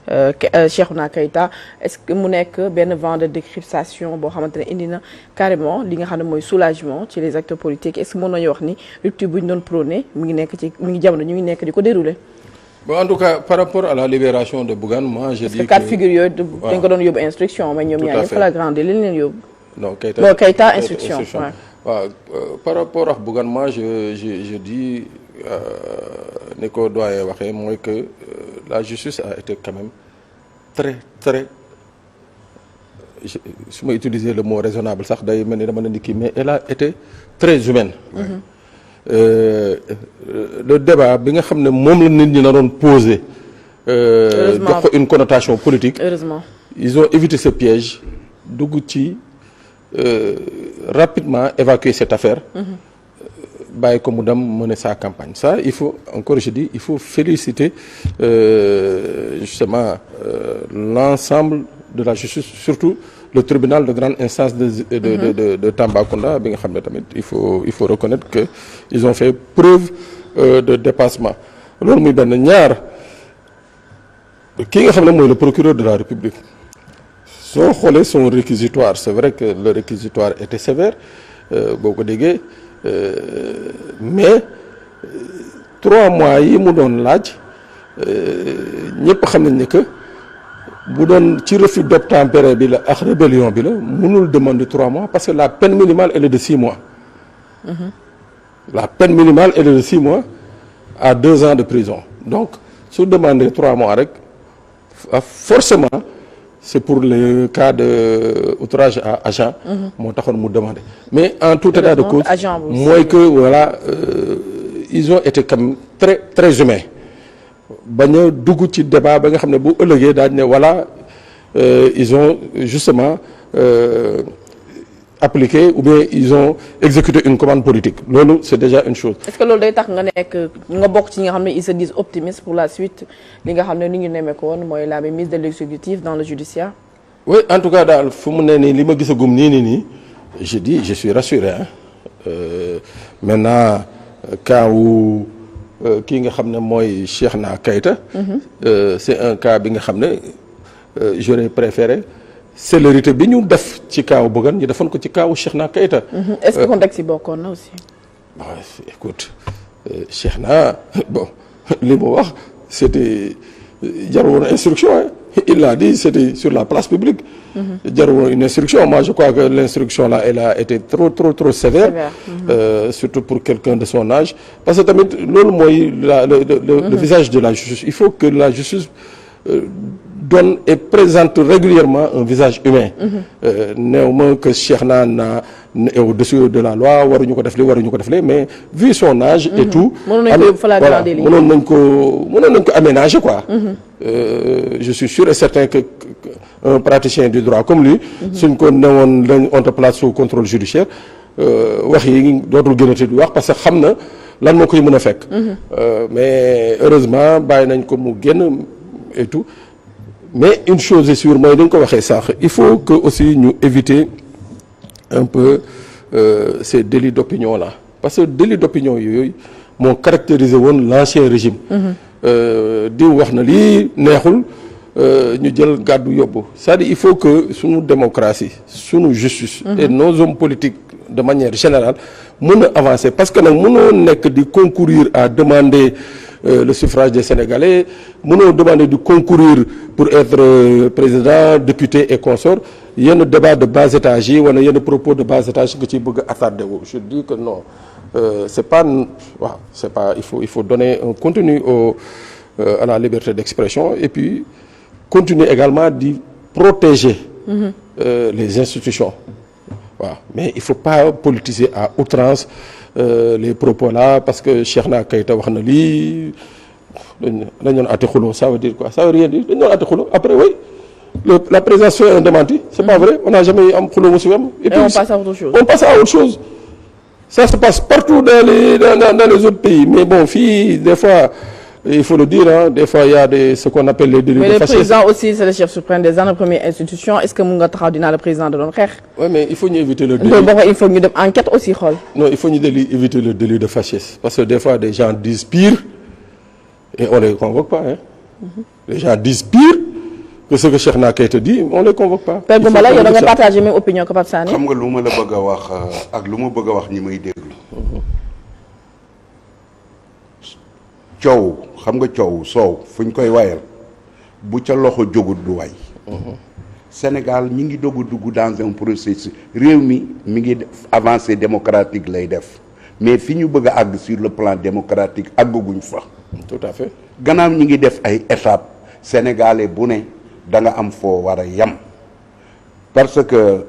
Cheikhna Keita est-ce que mu nekk benn vent de décryptation boo xamante ne indi na carrément li nga xam ne mooy soulagement ci les acteurs politiques est-ce que mën nañu wax ni rupture bu ñu doon prôné mi ngi jamono ñu ngi nekk di ko dérouler. Bon, en tout cas par rapport à la libération de Bougane moi je dis que quatre figures yooyu dañ ko doon yóbbu instruction mais ñoom ñaar ñëpp flagrant délit leen yóbbu. non Keita instruction waaw par rapport ak Bougane moi je dis ni ko doyen waxee mooy que la justice a été quand même très su ma utiliser le mot raisonnable sax day mel ni dama ne kii mais elle a été très humaine. Le débat bi nga xam ne moom la nit ñi na doon poser. jox ko une connotation politique. Heureusement ils ont évité ce piège dugg ci rapidement évacuer cette affaire. bàyyi ko mu dem mener sa campagne ça il faut encore je dis il faut féliciter justement l'ensemble de la justice surtout le tribunal de grande instance de Tambacounda bi nga xam ne tamit il faut reconnaître que ils ont fait preuve de dépassement loolu muy benn ñaar kii nga xam ne mooy le procureur de la République soo xoolee son réquisitoire c'est vrai que le réquisitoire était sévère boo ko déggee mais 3 mois yi mu doon laaj ñëpp xam nañ ne que bu doon ci refus d'obtempérer bi la ak rébellion bi la mënul demander 3 mois parce que la peine minimale elle est de 6 mois. La peine minimale elle est de 6 mois à 2 ans de prison donc su demander 3 mois rek forcément c'est pour le cas de outrage à agent. moo taxoon mu demander mais en tout état de cause mooy que voilà ils ont été quand même très humains bañ a dugg ci débat ba nga xam ne bu ëllëgee daañu ne voilà ils ont justement appliqué ou bien ils ont exécuté une commande politique loolu c'est déjà une chose. Est-ce que loolu day tax nga bokk ci ñi nga xam ne ils se disent optimistes pour la suite li nga xam ne ni ñu nemmeeku woon mooy la mainmise de l'exécutif dans le judiciaire. Oui en tout cas daal fu mu ne nii li ma gisagum nii je suis rassuré maintenant cas wu kii nga xam ne mooy Cheikhna Keita. C'est un cas bi nga xam ne j'aurais préféré célérité bi ñu def ci kaawu Bougane ñu defoon ko ci kaawu Cheikhna Keita. Est-ce que contexte yi bokkoon na aussi. Écoute Cheikhna bon li mu wax c'était jarul woon instruction il l'a dit c'était sur la place publique. jarul woon une instruction moi je crois que l'instruction là elle a été trop sévère. Surtout pour quelqu'un de son âge parce que tamit loolu mooy le visage de la justice il faut que la justice donne et présente régulièrement un visage humain. néew ma que Cheikhna est au-dessus de la loi waruñu ko def li mais vu son âge. et tout mënoon nañ ko aménager quoi. Je suis sûr et certain que un praticien du droit comme lui. suñ ko newoon lañ on te place sous contrôle judiciaire wax yi dootul gënati di wax parce que xam na lan moo koy mën a fekk. mais heureusement bàyyi nañ ko mu génn et tout. mais une chose est sûre mooy dañ ko waxee sànq il faut que aussi ñu éviter un peu ces délits d'opinion là parce que délit d'opinion yooyu moo caractérisé woon l'ancien régime. diw wax na lii neexul ñu jël gàddu yóbbu c'est-à-dire il faut que sunu démocratie sunu justice. et nos hommes politiques de manière générale mën a avancer parce que nag mënoo nekk di concourir à demander. Le suffrage des Sénégalais mënoo demander de concourir pour être président député et consort yenn débat de bas étage yi wala yenn propos de bas étage nga ciy bëgg a attardé wu je dis que non c'est pas il faut donner un contenu à la liberté d'expression et puis continuer également d'y protéger les institutions waaw mais il faut pas politiser à outrance les propos là parce que Cheikhna Keita wax na lii dañ doon àtte xuloo ça veut dire quoi ça veut rien dire dañ doon àtte xuloo après oui la présidence fait un démenti c'est pas vrai on n'a jamais am xuloo musu am et puis on passe à autre chose ça se passe partout dans les autres pays mais bon fii des fois il faut le dire des fois il y a ce qu'on appelle les délits de faciès. Mais le président aussi c'est le chef suprême des premières institutions est-ce que mun nga taxaw dinaa le président da doon xeex. Oui mais il faut ñu éviter le délit. il faut ñu dem enquête aussi xool. Non il faut ñu éviter le délit de faciès parce que des fois des gens disent pire et on les convoque pas Les gens disent pire que ce que Cheikhna Keita dit on les convoque pas. Père Goumbala yow da nga partagé même opinion que Pape Sané. xam nga lu ma la bëgg a wax ak lu ma bëgg a wax ñi may déglu. coow xam nga coow soow fu ñu koy wayal bu ca loxo jógut du way. Sénégal ñi ngi doog a dugg dans un processus réew mi ngi avancée démocratique lay def mais fi ñu bëgg a àgg sur le plan démocratique àgguñ fa. tout à fait. gannaaw ñi ngi def ay étapes sénégalais bu ne da nga am foo war a yam parce que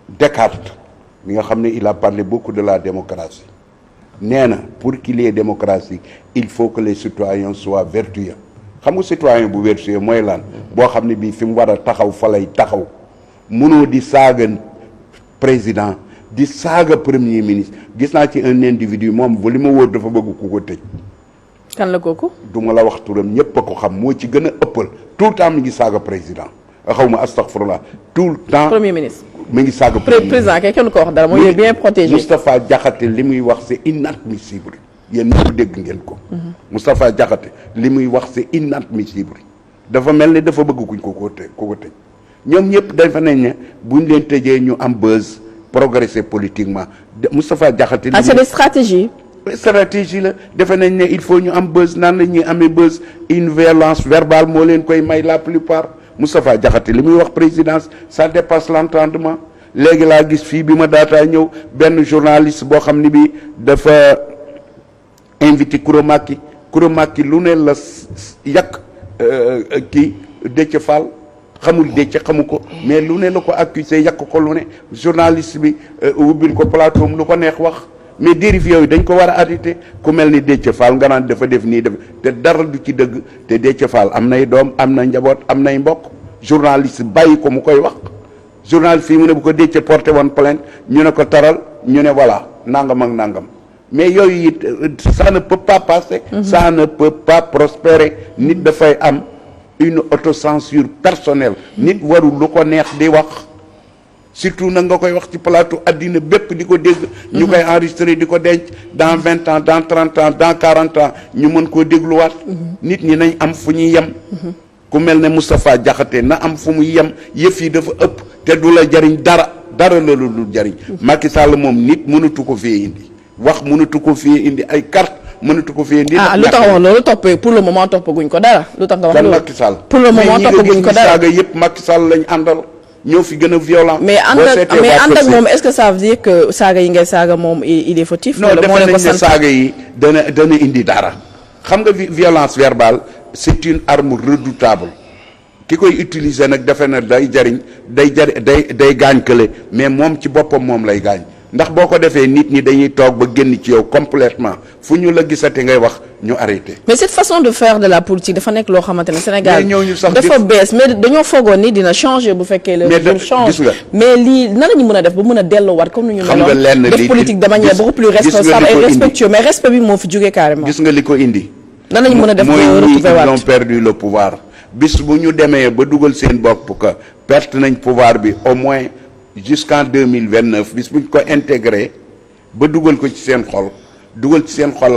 Descartes mi nga xam ne il a parlé beaucoup de la démocratie nee na pour qu'il y ait démocratie il faut que les citoyens soient vertueux. xam nga citoyen bu vertueux mooy lan boo xam ne bii fi mu war a taxaw fa lay taxaw mënoo di saaga président di saaga premier ministre gis naa ci un individu moom li ma wóor dafa bëgg ku ko tëj. kan la kooku. du ma la wax turam ñëpp a ko xam moo ci gën a ëppal tout le temps mi ngi saaga président xaw ma astaghfirullah tout le temps. premier ministre. mi ngi saaga président kay kenn ko wax dara mooy bien protégé. Moustapha Diakhaté li muy wax c'est inadmissible. yéen ñëpp dégg ngeen ko. Moustapha Diakhaté li muy wax c'est inadmissible dafa mel ni dafa bëgg kuñ ko tëj ñoom ñëpp dafa nañ ne buñ leen tëjee ñu am buzz progresser politiquement Moustapha Diakhaté. c'est des stratégies. stratégie la defe nañ ne il faut ñu am buzz naan la ñuy amee buzz une violence verbale moo leen koy may la plupart Moustapha Diakhaté li muy wax présidence ça dépasse l'entendement léegi laa gis fii bi ma daataa ñëw benn journaliste boo xam ni bi dafa invité Kouromacky lu ne la yàq kii Déthié Fall xamul Déthié xamu ko mais lu ne la ko accusé yàq ko lu ne journaliste bi ubbil ko plateau lu ko neex wax mais dérive yooyu dañ ko war a arrêté ku mel ni Déthié Fall nga naan dafa def nii def te dara du ci dëgg te Déthié Fall am nay doom am na njaboot am nay mbokk journaliste bàyyi ko mu koy wax journaliste fii mu ne bu ko Déthié porté woon plainte ñu ne ko taral ñu ne voilà nangam ak nangam mais yooyu it ça ne peut pas passer. Ça ne peut pas prospérer nit dafay am une autocensure personnelle nit warul lu ko neex di wax surtout nag nga koy wax ci plateau addina bépp di ko dégg ñu koy enregistrer di ko denc dans 20 ans dans 30 ans dans 40 ans ñu mën koo dégluwaat nit ñi nañ am fu ñuy yem ku mel ne Moustapha Diakhaté na am fu muy yem yëf yi dafa ëpp te du la jariñ dara la lu jariñ Macky Sall moom nit mënatu ko fee indi wax mënatu ko fee indi ay carte mënatu ko fee indi lu tax wax loolu toppee pour le moment toppaguñ ko dara lu tax nga wax loolu Macky Sall pour le moment toppaguñ ko dara saaga yëpp Macky Sall lañ àndal ñoo fi gën a violent mais ànd ak moom est-ce que ça veut dire que saaga yi ngay saaga moom il est fautif non defe nañ ne saaga yi dana indi dara xam nga violence verbale c'est une arme redoutable ki koy utiliser nag defe na day gaañ kële mais moom ci boppam moom lay gaañ ndax boo ko defee nit ñi dañuy toog ba génn ci yow complètement fu ñu la gisate ngay wax ñu arrêté. mais cette façon de faire de la politique dafa nekk loo xamante ne Sénégal ñooñu sax dafa bees mais dañoo foogoon ni dina changer bu fekkee le régime change mais lii nan la ñu mën a def ba mën a delluwaat comme ni ñu meloon def politique de manière beaucoup plus responsable et respectueux mais respect bi moo fi jógee carrément. gis nga li ko indi. nan la ñu mën a def ba retrouver waat mooy ils ont perdu le pouvoir bis bu ñu demee ba dugal seen bopp que perte nañ pouvoir bi au moins. jusqu'en 2029 bis buñ ko intégré ba dugal ko ci seen xol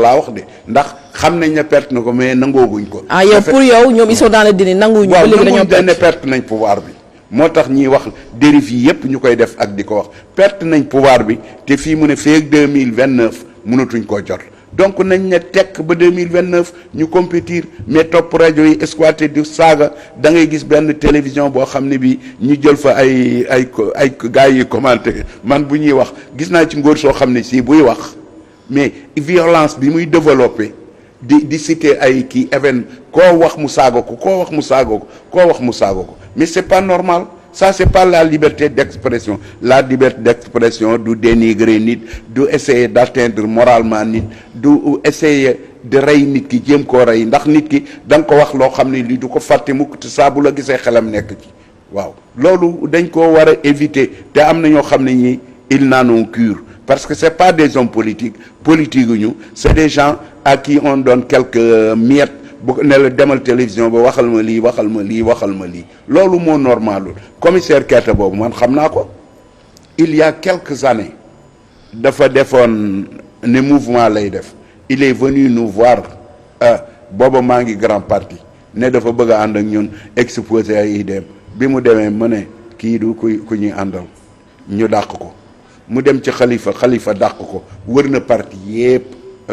laa wax de ndax xam nañ ne perte na ko mais nangooguñ ko. yow pour yow ñoom ils sont dans le déni nanguwuñu ba léegi dañoo perte nañ pouvoir bi moo tax ñiy wax dérive yi yépp ñu koy def ak di ko wax perte nañ pouvoir bi te fii mu ne feeg 2029 mënatuñ koo jot donc nañ ne tekk ba 2029 ñu compétir mais topp rajo yi exploité di saaga da ngay gis benn télévision boo xam ne bi ñu jël fa ay gars yi commenté man bu ñuy wax gis naa ci ngóor soo xam ne si buy wax mais violence bi muy développé di citer ay kii événement koo wax mu saaga ko mais c'est pas normal ça c'est pas la liberté d'expression la liberté d'expression du dénigrer nit du essayer d'atteindre moralement nit du essayer de rey nit ki jéem koo rey ndax nit ki da nga ko wax loo xam ne lii du ko fàtte mukk te saa bu la gisee xelam nekk ci waaw loolu dañ koo war a éviter te am na ñoo xam ne ñi ils n'en ont cure parce que c'est pas des hommes politiques ñu c'est des gens à qui on donne quelques miettes bu ne la demal télévision ba waxal ma lii loolu moo normalul commissaire Keita boobu man xam naa ko il y a quelques années dafa defoon ne mouvement lay def il est venu nous voir booba maa ngi grand parti ne dafa bëgg a ànd ak ñun exposé ay idéem bi mu demee mu ne kii du ku ñuy àndal ñu dàq ko mu dem ci xalifa dàq ko wër na parti yépp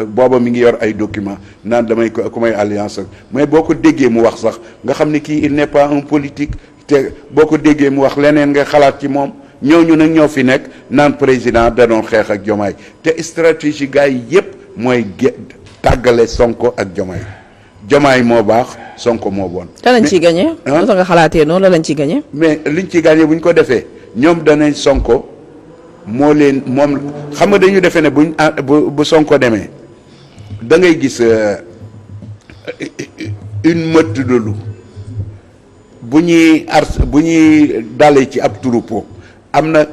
booba mi ngi yor ay document naan damay ku may alliance ak mais boo ko déggee mu wax sax nga xam ne kii il n'est pas un politique te boo ko déggee mu wax leneen nga xalaat ci moom ñooñu nag ñoo fi nekk naan président da doon xeex ak Diomaye te stratégie gars yi yépp mooy tàggale Sonko ak Diomaye moo baax Sonko moo bon. te lañ ciy gagné. lu tax nga xalaatee noonu la lañ ciy gagné. mais liñ ciy gagné bu ñu ko defee ñoom danañ Sonko moom xam nga dañu defee ne bu Sonko demee da ngay gis une meute de loup bu ñuy dalee ci ab troupeau am na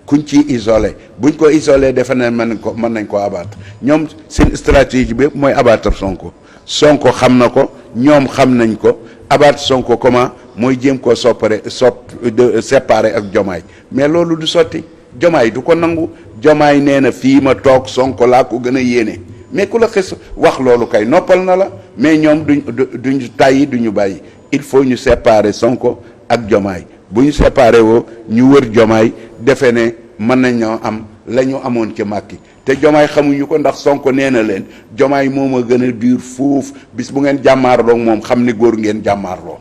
kuñ ci isolé buñ ko isolé defe ne mën nañ ko abattre ñoom seen stratégie bi mooy abattre Sonko xam na ko ñoom xam nañ ko abattre Sonko comment mooy jéem koo séparer ak Diomaye mais loolu du sotti Diomaye du ko nangu Diomaye nee na fii ma toog Sonko laa ko gën a yéene mais ku la xes wax loolu kay noppal na la mais ñoom duñu tàyyi duñu bàyyi il faut ñu séparer Sonko ak Diomaye bu ñu séparer woo ñu wër Diomaye defe ne mën nañoo am la ñu amoon ci Macky te Diomaye xamuñu ko ndax Sonko nee na leen Diomaye moom a gën a dur fuuf bis bu ngeen jàmmaarloo moom xam ni góor ngeen jàmmaarloo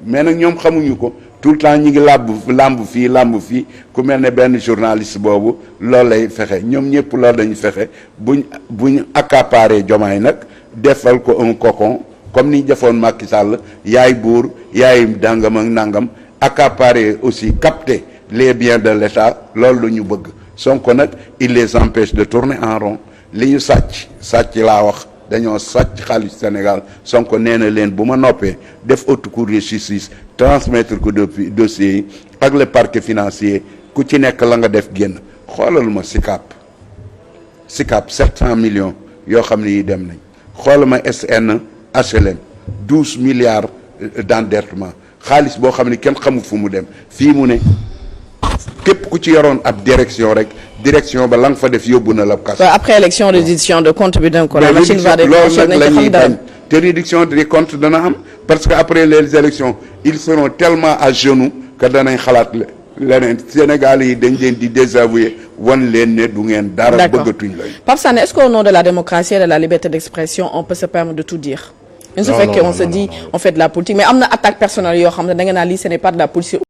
mais nag ñoom xamuñu ko tout le temps ñi ngi làmb fii ku mel ne benn journaliste boobu loolu lay fexe ñoom ñëpp loolu dañu fexe buñ accaparé Diomaye nag defal ko un cocon comme ni ñu defoon Macky Sall yaay buur yaay dàngam ak nangam accaparé aussi capter les biens de l'État loolu la ñu bëgg Sonko nag il les empêche de tourner en rond li ñu sàcc laa wax dañoo sàcc xaalis Sénégal Sonko nee na leen bu ma noppee def haute cour de justice transmettre ko dossiers yi ak le parquet financier ku ci nekk la nga def génn xoolal ma SICAP 700 millions yoo xam ne yi dem nañ xoolal ma SN HLM 12 milliards d'endettement xaalis boo xam ne kenn xamul fu mu dem fii mu ne képp ku ci yoroon ab direction rek direction ba la nga fa def yóbbu na la kaso. après élection réduction de compte bi donc la machine va déclencher nañ ko xam dara te réduction des comptes dana am parce que après les élections ils seront tellement à genoux que danañ xalaat leneen Sénégal yi dañ leen di désavouer wan leen ne du ngeen dara bëggatuñ lay. Pape Sané, est-ce qu'au nom de la démocratie et de la liberté d'expression on peut se permettre de tout dire. su fekkee on se dit on fait de la politique mais am na attaque personnelle yoo xam ne da nga naan lii ce n'est pas de la politique.